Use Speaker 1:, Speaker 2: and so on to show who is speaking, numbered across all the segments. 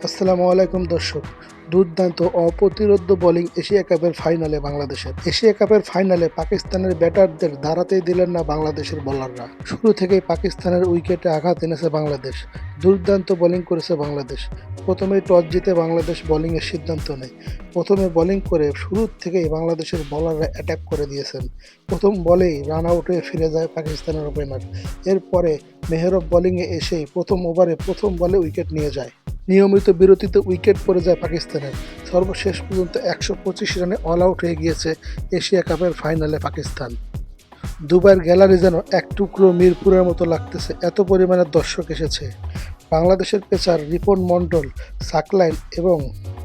Speaker 1: আসসালামু আলাইকুম দর্শক। দুর্দান্ত অপ্রতিরোধ্য বোলিং এশিয়া কাপের ফাইনালে বাংলাদেশের। এশিয়া কাপের ফাইনালে পাকিস্তানের ব্যাটারদের দাঁড়াতেই দিলেন না বাংলাদেশের বোলাররা। শুরু থেকেই পাকিস্তানের উইকেটে আঘাত এনেছে বাংলাদেশ। দুর্দান্ত বোলিং করেছে বাংলাদেশ। প্রথমেই টস জিতে বাংলাদেশ বোলিংয়ের সিদ্ধান্ত নেয়। প্রথমে বোলিং করে শুরুর থেকেই বাংলাদেশের বোলাররা অ্যাটাক করে দিয়েছেন। প্রথম বলেই রান আউট হয়ে ফিরে যায় পাকিস্তানের ওপেনার। এরপরে মেহরব বোলিংয়ে এসেই প্রথম ওভারে প্রথম বলে উইকেট নিয়ে যায়। নিয়মিত বিরতিতে উইকেট পড়ে যায় পাকিস্তানের। সর্বশেষ পর্যন্ত ১২৫ রানে অল আউট হয়ে গিয়েছে এশিয়া কাপের ফাইনালে পাকিস্তান। দুবাইয়ের গ্যালারি যেন এক টুকরো মিরপুরের মতো লাগতেছে, এত পরিমাণে দর্শক এসেছে। বাংলাদেশের পেসার রিপন মণ্ডল, সাকলাইন এবং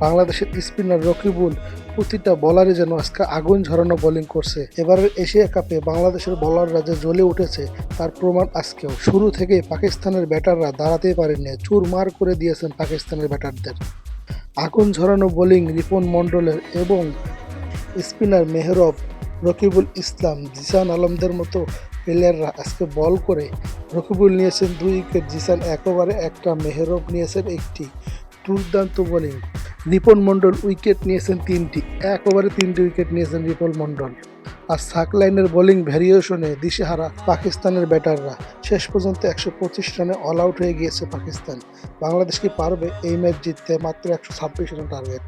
Speaker 1: বাংলাদেশের স্পিনার রকিবুল প্রতিটা বলারই যেন আজকে আগুন ঝরানো বোলিং করছে। এবারের এশিয়া কাপে বাংলাদেশের বলাররা যে জ্বলে উঠেছে তার প্রমাণ আজকেও। শুরু থেকেই পাকিস্তানের ব্যাটাররা দাঁড়াতেই পারেননি, চুরমার করে দিয়েছেন পাকিস্তানের ব্যাটারদের। আগুন ঝরানো বোলিং রিপন মণ্ডলের এবং স্পিনার মেহরব, রকিবুল ইসলাম, জিসান আলমদের মতো প্লেয়াররা আজকে বল করে রকিবুল নিয়েছেন 2 উইকেট, জিসান 1 ওভারে 1টা, মেহরব নিয়েছেন 1টি। দুর্দান্ত বোলিং। রিপন মণ্ডল উইকেট নিয়েছেন 3টি, 1 ওভারে 3টি উইকেট নিয়েছেন রিপন মণ্ডল। আর সাকলাইনের বোলিং ভ্যারিয়েশনে দিশেহারা পাকিস্তানের ব্যাটাররা। শেষ পর্যন্ত ১২৫ রানে অল আউট হয়ে গিয়েছে পাকিস্তান। বাংলাদেশ কি পারবে এই ম্যাচ জিততে? মাত্র ১২৬ রান টার্গেট।